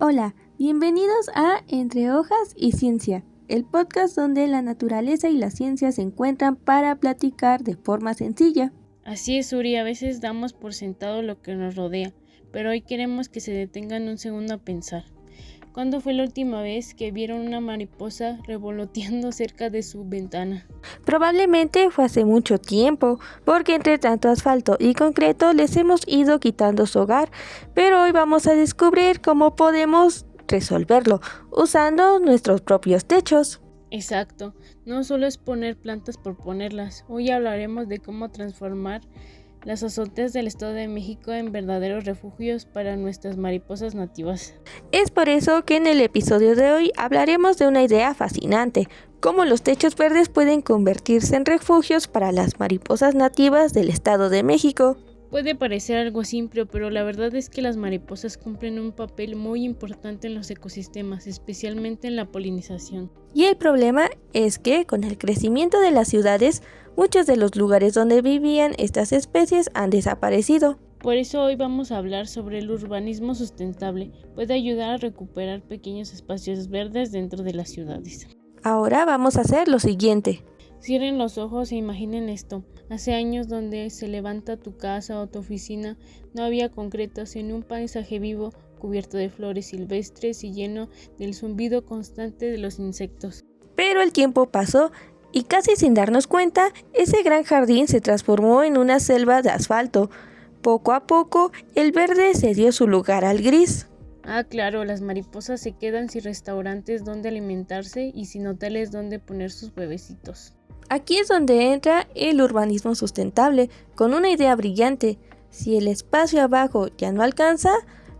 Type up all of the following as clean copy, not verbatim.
Hola, bienvenidos a Entre Hojas y Ciencia, el podcast donde la naturaleza y la ciencia se encuentran para platicar de forma sencilla. Así es, Uri, a veces damos por sentado lo que nos rodea, pero hoy queremos que se detengan un segundo a pensar. ¿Cuándo fue la última vez que vieron una mariposa revoloteando cerca de su ventana? Probablemente fue hace mucho tiempo, porque entre tanto asfalto y concreto les hemos ido quitando su hogar, pero hoy vamos a descubrir cómo podemos resolverlo usando nuestros propios techos. Exacto, no solo es poner plantas por ponerlas, hoy hablaremos de cómo transformar las azoteas del Estado de México en verdaderos refugios para nuestras mariposas nativas. Es por eso que en el episodio de hoy hablaremos de una idea fascinante, cómo los techos verdes pueden convertirse en refugios para las mariposas nativas del Estado de México. Puede parecer algo simple, pero la verdad es que las mariposas cumplen un papel muy importante en los ecosistemas, especialmente en la polinización. Y el problema es que con el crecimiento de las ciudades, muchos de los lugares donde vivían estas especies han desaparecido. Por eso hoy vamos a hablar sobre el urbanismo sustentable. Puede ayudar a recuperar pequeños espacios verdes dentro de las ciudades. Ahora vamos a hacer lo siguiente. Cierren los ojos e imaginen esto. Hace años donde se levanta tu casa o tu oficina, no había concreto, sino un paisaje vivo, cubierto de flores silvestres y lleno del zumbido constante de los insectos. Pero el tiempo pasó y casi sin darnos cuenta, ese gran jardín se transformó en una selva de asfalto. Poco a poco, el verde cedió su lugar al gris. Ah, claro, las mariposas se quedan sin restaurantes donde alimentarse y sin hoteles donde poner sus bebecitos. Aquí es donde entra el urbanismo sustentable, con una idea brillante. Si el espacio abajo ya no alcanza,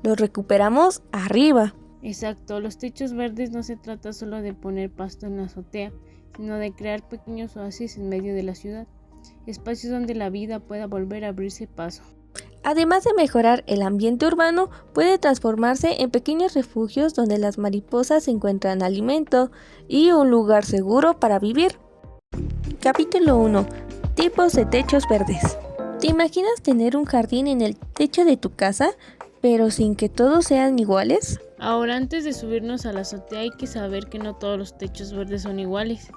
lo recuperamos arriba. Exacto, los techos verdes no se trata solo de poner pasto en la azotea, sino de crear pequeños oasis en medio de la ciudad, espacios donde la vida pueda volver a abrirse paso. Además de mejorar el ambiente urbano, puede transformarse en pequeños refugios donde las mariposas encuentran alimento y un lugar seguro para vivir. Capítulo 1. Tipos de techos verdes. ¿Te imaginas tener un jardín en el techo de tu casa, pero sin que todos sean iguales? Ahora, antes de subirnos a la azotea hay que saber que no todos los techos verdes son iguales.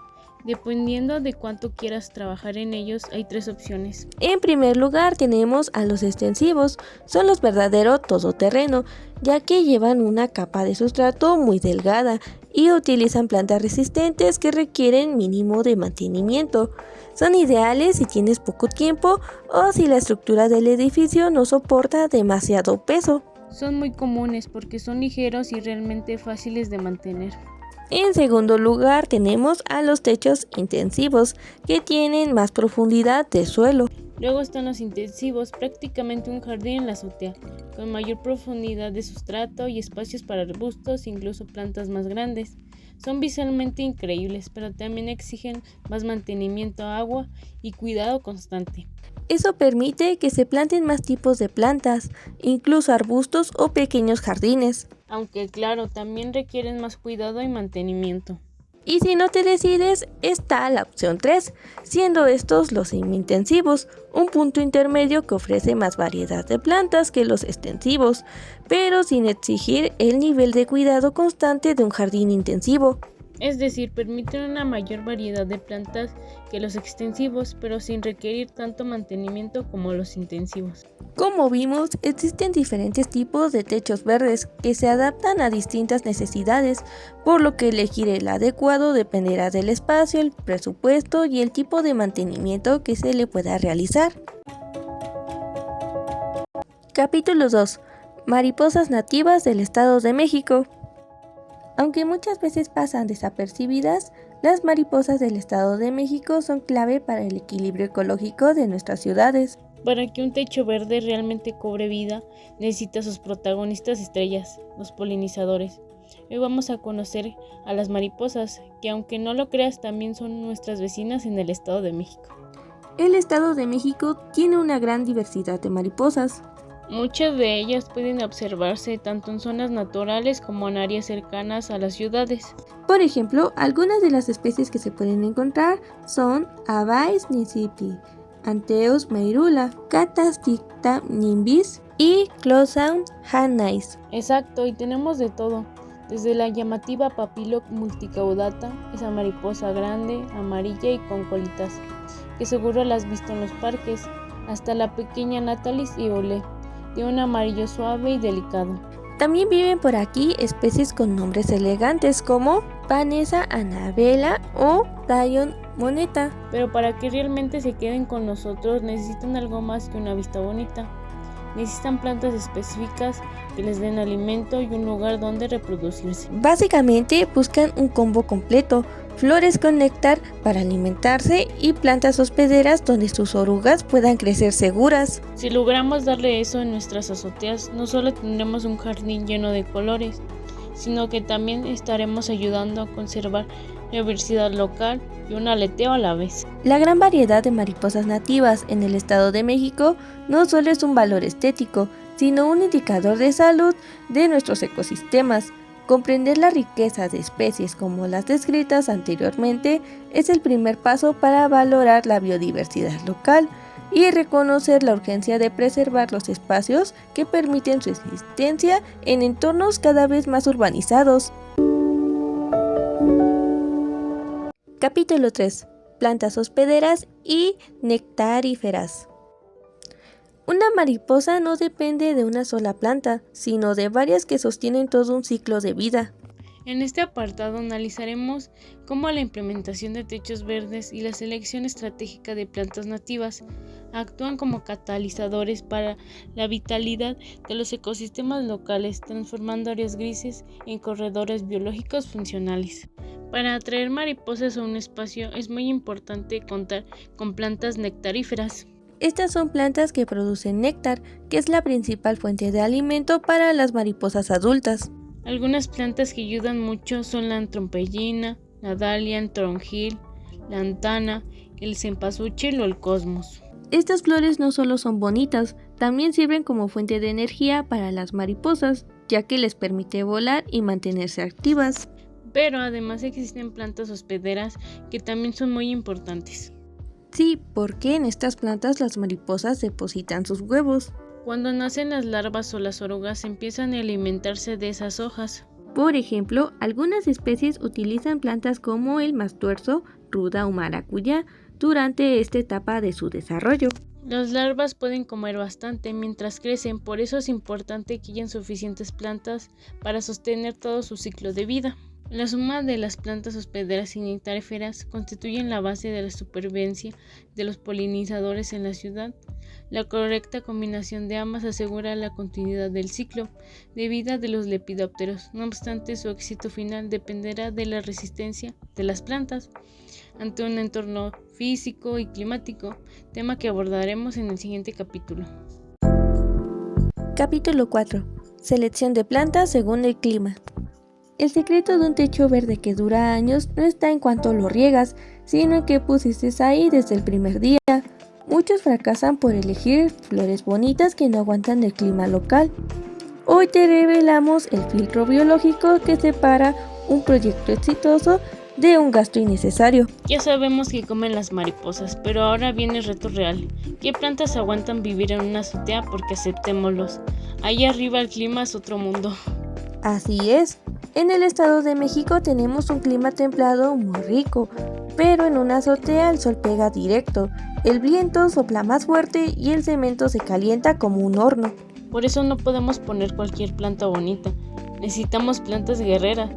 Dependiendo de cuánto quieras trabajar en ellos, hay tres opciones. En primer lugar tenemos a los extensivos, son los verdaderos todoterreno, ya que llevan una capa de sustrato muy delgada y utilizan plantas resistentes que requieren mínimo de mantenimiento. Son ideales si tienes poco tiempo o si la estructura del edificio no soporta demasiado peso. Son muy comunes porque son ligeros y realmente fáciles de mantener. En segundo lugar tenemos a los techos intensivos, que tienen más profundidad de suelo. Luego están los intensivos, prácticamente un jardín en la azotea, con mayor profundidad de sustrato y espacios para arbustos, incluso plantas más grandes. Son visualmente increíbles, pero también exigen más mantenimiento, agua y cuidado constante. Eso permite que se planten más tipos de plantas, incluso arbustos o pequeños jardines. Aunque claro, también requieren más cuidado y mantenimiento. Y si no te decides, está la opción 3, siendo estos los semi-intensivos, un punto intermedio que ofrece más variedad de plantas que los extensivos, pero sin exigir el nivel de cuidado constante de un jardín intensivo. Es decir, permiten una mayor variedad de plantas que los extensivos, pero sin requerir tanto mantenimiento como los intensivos. Como vimos, existen diferentes tipos de techos verdes que se adaptan a distintas necesidades, por lo que elegir el adecuado dependerá del espacio, el presupuesto y el tipo de mantenimiento que se le pueda realizar. Capítulo 2. Mariposas nativas del Estado de México. Aunque muchas veces pasan desapercibidas, las mariposas del Estado de México son clave para el equilibrio ecológico de nuestras ciudades. Para que un techo verde realmente cobre vida, necesita sus protagonistas estrellas, los polinizadores. Hoy vamos a conocer a las mariposas, que aunque no lo creas también son nuestras vecinas en el Estado de México. El Estado de México tiene una gran diversidad de mariposas. Muchas de ellas pueden observarse tanto en zonas naturales como en áreas cercanas a las ciudades. Por ejemplo, algunas de las especies que se pueden encontrar son Abies niscipi, Antheus meirula, Catastipta nimbis, y Closaun Hanais. Exacto, y tenemos de todo. Desde la llamativa Papilio multicaudata, esa mariposa grande, amarilla y con colitas, que seguro la has visto en los parques, hasta la pequeña Natalis y Olé, de un amarillo suave y delicado. También viven por aquí especies con nombres elegantes como Vanessa Annabella o Dion Moneta. Pero para que realmente se queden con nosotros necesitan algo más que una vista bonita. Necesitan plantas específicas que les den alimento y un lugar donde reproducirse. Básicamente buscan un combo completo, flores con néctar para alimentarse y plantas hospederas donde sus orugas puedan crecer seguras. Si logramos darle eso en nuestras azoteas, no solo tendremos un jardín lleno de colores, sino que también estaremos ayudando a conservar la diversidad local y un aleteo a la vez. La gran variedad de mariposas nativas en el Estado de México no solo es un valor estético, sino un indicador de salud de nuestros ecosistemas. Comprender la riqueza de especies como las descritas anteriormente es el primer paso para valorar la biodiversidad local y reconocer la urgencia de preservar los espacios que permiten su existencia en entornos cada vez más urbanizados. Capítulo 3. Plantas hospederas y nectaríferas. Una mariposa no depende de una sola planta, sino de varias que sostienen todo un ciclo de vida. En este apartado analizaremos cómo la implementación de techos verdes y la selección estratégica de plantas nativas actúan como catalizadores para la vitalidad de los ecosistemas locales, transformando áreas grises en corredores biológicos funcionales. Para atraer mariposas a un espacio es muy importante contar con plantas nectaríferas. Estas son plantas que producen néctar, que es la principal fuente de alimento para las mariposas adultas. Algunas plantas que ayudan mucho son la trompellina, la dalia, tronjil, la antana, el cempasúchil o el cosmos. Estas flores no solo son bonitas, también sirven como fuente de energía para las mariposas, ya que les permite volar y mantenerse activas. Pero además existen plantas hospederas que también son muy importantes. Sí, porque en estas plantas las mariposas depositan sus huevos. Cuando nacen las larvas o las orugas empiezan a alimentarse de esas hojas. Por ejemplo, algunas especies utilizan plantas como el mastuerzo, ruda o maracuyá durante esta etapa de su desarrollo. Las larvas pueden comer bastante mientras crecen, por eso es importante que hayan suficientes plantas para sostener todo su ciclo de vida. La suma de las plantas hospederas y nectaríferas constituyen la base de la supervivencia de los polinizadores en la ciudad. La correcta combinación de ambas asegura la continuidad del ciclo de vida de los lepidópteros. No obstante, su éxito final dependerá de la resistencia de las plantas ante un entorno físico y climático, tema que abordaremos en el siguiente capítulo. Capítulo 4. Selección de plantas según el clima. El secreto de un techo verde que dura años no está en cuánto lo riegas, sino en qué pusiste ahí desde el primer día. Muchos fracasan por elegir flores bonitas que no aguantan el clima local. Hoy te revelamos el filtro biológico que separa un proyecto exitoso de un gasto innecesario. Ya sabemos que comen las mariposas, pero ahora viene el reto real. ¿Qué plantas aguantan vivir en una azotea? Porque aceptémoslos. Allá arriba el clima es otro mundo. Así es. En el Estado de México tenemos un clima templado muy rico, pero en una azotea el sol pega directo, el viento sopla más fuerte y el cemento se calienta como un horno. Por eso no podemos poner cualquier planta bonita. Necesitamos plantas guerreras,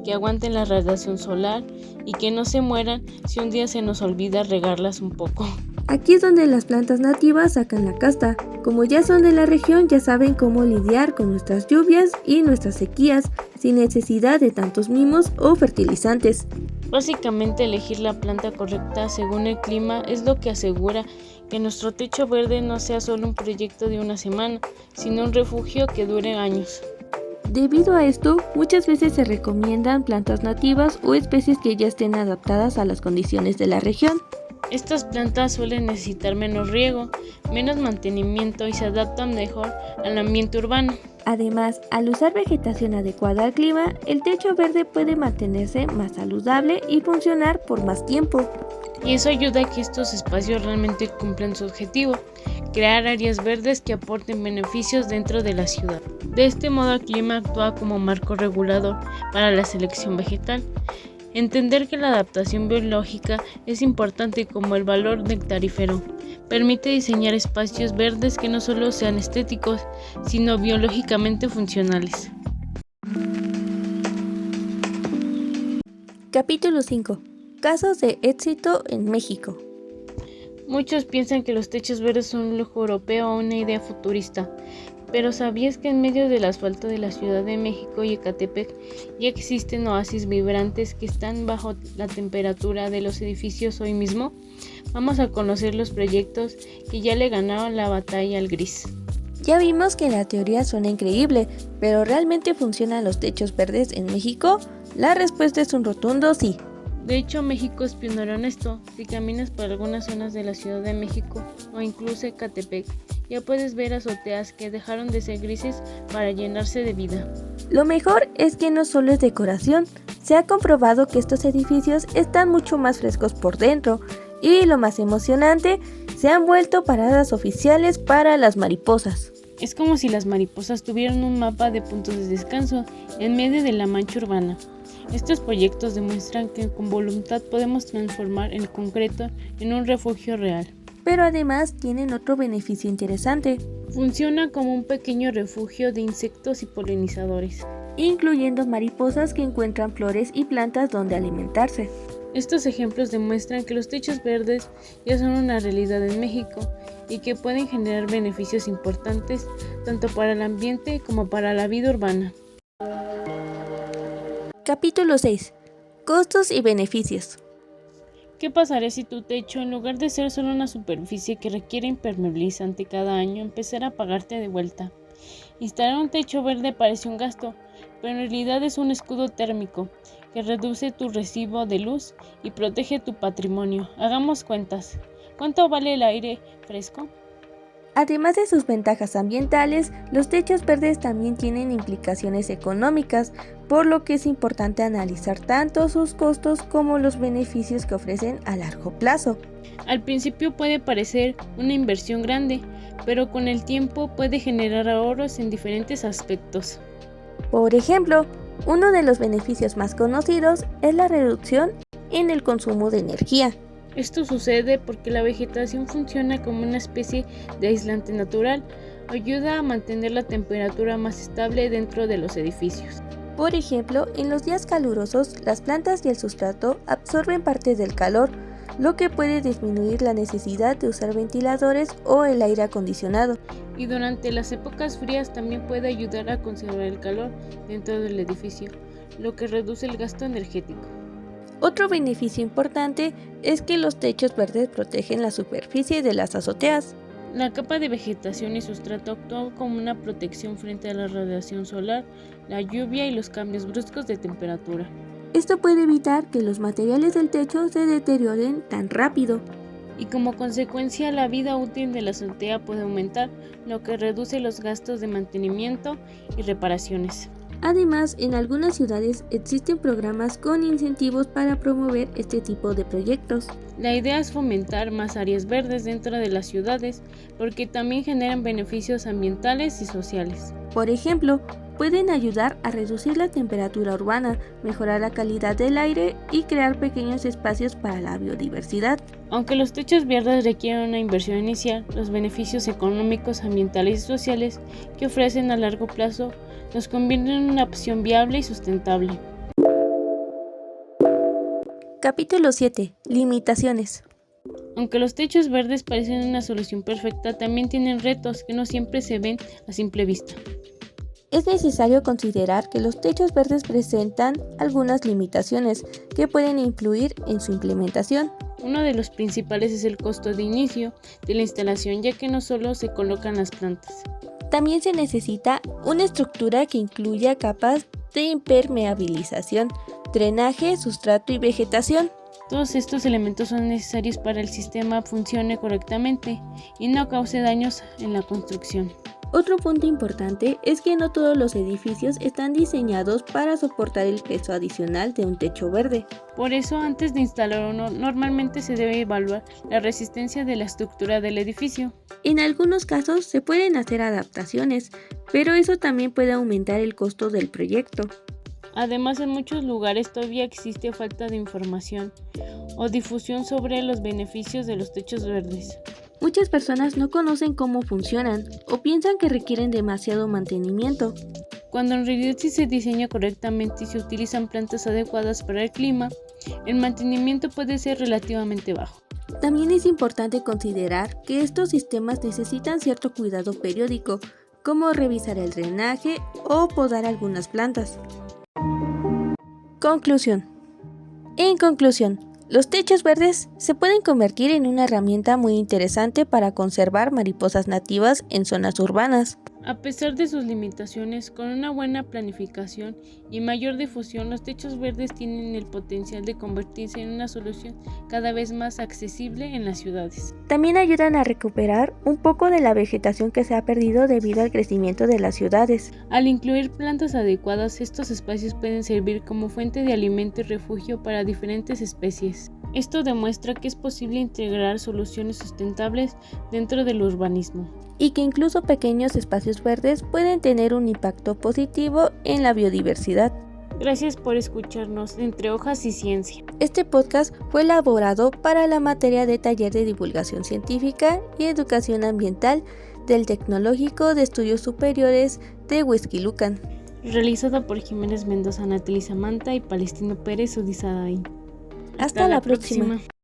que aguanten la radiación solar y que no se mueran si un día se nos olvida regarlas un poco. Aquí es donde las plantas nativas sacan la casta. Como ya son de la región, ya saben cómo lidiar con nuestras lluvias y nuestras sequías sin necesidad de tantos mimos o fertilizantes. Básicamente, elegir la planta correcta según el clima es lo que asegura que nuestro techo verde no sea solo un proyecto de una semana, sino un refugio que dure años. Debido a esto, muchas veces se recomiendan plantas nativas o especies que ya estén adaptadas a las condiciones de la región. Estas plantas suelen necesitar menos riego, menos mantenimiento y se adaptan mejor al ambiente urbano. Además, al usar vegetación adecuada al clima, el techo verde puede mantenerse más saludable y funcionar por más tiempo. Y eso ayuda a que estos espacios realmente cumplan su objetivo, crear áreas verdes que aporten beneficios dentro de la ciudad. De este modo, el clima actúa como marco regulador para la selección vegetal. Entender que la adaptación biológica es importante como el valor nectarífero. Permite diseñar espacios verdes que no solo sean estéticos, sino biológicamente funcionales. Capítulo 5. Casos de éxito en México. Muchos piensan que los techos verdes son un lujo europeo o una idea futurista, pero ¿sabías que en medio del asfalto de la Ciudad de México y Ecatepec ya existen oasis vibrantes que están bajo la temperatura de los edificios hoy mismo? Vamos a conocer los proyectos que ya le ganaron la batalla al gris. Ya vimos que la teoría suena increíble, pero ¿realmente funcionan los techos verdes en México? La respuesta es un rotundo sí. De hecho, México es pionero en esto. Si caminas por algunas zonas de la Ciudad de México o incluso Ecatepec, ya puedes ver azoteas que dejaron de ser grises para llenarse de vida. Lo mejor es que no solo es decoración, se ha comprobado que estos edificios están mucho más frescos por dentro y lo más emocionante, se han vuelto paradas oficiales para las mariposas. Es como si las mariposas tuvieran un mapa de puntos de descanso en medio de la mancha urbana. Estos proyectos demuestran que con voluntad podemos transformar el concreto en un refugio real. Pero además tienen otro beneficio interesante, Funciona como un pequeño refugio de insectos y polinizadores, incluyendo mariposas que encuentran flores y plantas donde alimentarse. Estos ejemplos demuestran que los techos verdes ya son una realidad en México y que pueden generar beneficios importantes tanto para el ambiente como para la vida urbana. Capítulo 6. Costos y beneficios. ¿Qué pasaría si tu techo, en lugar de ser solo una superficie que requiere impermeabilizante cada año, empezara a pagarte de vuelta? Instalar un techo verde parece un gasto, pero en realidad es un escudo térmico que reduce tu recibo de luz y protege tu patrimonio. Hagamos cuentas. ¿Cuánto vale el aire fresco? Además de sus ventajas ambientales, los techos verdes también tienen implicaciones económicas, por lo que es importante analizar tanto sus costos como los beneficios que ofrecen a largo plazo. Al principio puede parecer una inversión grande, pero con el tiempo puede generar ahorros en diferentes aspectos. Por ejemplo, uno de los beneficios más conocidos es la reducción en el consumo de energía. Esto sucede porque la vegetación funciona como una especie de aislante natural, ayuda a mantener la temperatura más estable dentro de los edificios. Por ejemplo, en los días calurosos, las plantas y el sustrato absorben parte del calor, lo que puede disminuir la necesidad de usar ventiladores o el aire acondicionado. Y durante las épocas frías también puede ayudar a conservar el calor dentro del edificio, lo que reduce el gasto energético. Otro beneficio importante es que los techos verdes protegen la superficie de las azoteas. La capa de vegetación y sustrato actúa como una protección frente a la radiación solar, la lluvia y los cambios bruscos de temperatura. Esto puede evitar que los materiales del techo se deterioren tan rápido. Y como consecuencia, la vida útil de la azotea puede aumentar, lo que reduce los gastos de mantenimiento y reparaciones. Además, en algunas ciudades existen programas con incentivos para promover este tipo de proyectos. La idea es fomentar más áreas verdes dentro de las ciudades porque también generan beneficios ambientales y sociales. Por ejemplo, pueden ayudar a reducir la temperatura urbana, mejorar la calidad del aire y crear pequeños espacios para la biodiversidad. Aunque los techos verdes requieren una inversión inicial, los beneficios económicos, ambientales y sociales que ofrecen a largo plazo los convierten en una opción viable y sustentable. Capítulo 7. Limitaciones. Aunque los techos verdes parecen una solución perfecta, también tienen retos que no siempre se ven a simple vista. Es necesario considerar que los techos verdes presentan algunas limitaciones que pueden influir en su implementación. Uno de los principales es el costo de inicio de la instalación, ya que no solo se colocan las plantas. También se necesita una estructura que incluya capas de impermeabilización, drenaje, sustrato y vegetación. Todos estos elementos son necesarios para que el sistema funcione correctamente y no cause daños en la construcción. Otro punto importante es que no todos los edificios están diseñados para soportar el peso adicional de un techo verde. Por eso, antes de instalar uno, normalmente se debe evaluar la resistencia de la estructura del edificio. En algunos casos se pueden hacer adaptaciones, pero eso también puede aumentar el costo del proyecto. Además, en muchos lugares todavía existe falta de información o difusión sobre los beneficios de los techos verdes. Muchas personas no conocen cómo funcionan o piensan que requieren demasiado mantenimiento. Cuando en realidad si se diseña correctamente y se utilizan plantas adecuadas para el clima, el mantenimiento puede ser relativamente bajo. También es importante considerar que estos sistemas necesitan cierto cuidado periódico, como revisar el drenaje o podar algunas plantas. Conclusión. En conclusión, los techos verdes se pueden convertir en una herramienta muy interesante para conservar mariposas nativas en zonas urbanas. A pesar de sus limitaciones, con una buena planificación y mayor difusión, los techos verdes tienen el potencial de convertirse en una solución cada vez más accesible en las ciudades. También ayudan a recuperar un poco de la vegetación que se ha perdido debido al crecimiento de las ciudades. Al incluir plantas adecuadas, estos espacios pueden servir como fuente de alimento y refugio para diferentes especies. Esto demuestra que es posible integrar soluciones sustentables dentro del urbanismo. Y que incluso pequeños espacios verdes pueden tener un impacto positivo en la biodiversidad. Gracias por escucharnos Entre Hojas y Ciencia. Este podcast fue elaborado para la materia de Taller de Divulgación Científica y Educación Ambiental del Tecnológico de Estudios Superiores de Huixquilucan. Realizado por Jiménez Mendoza, Natalie Samantha y Palestino Pérez Udizadain. Hasta la próxima.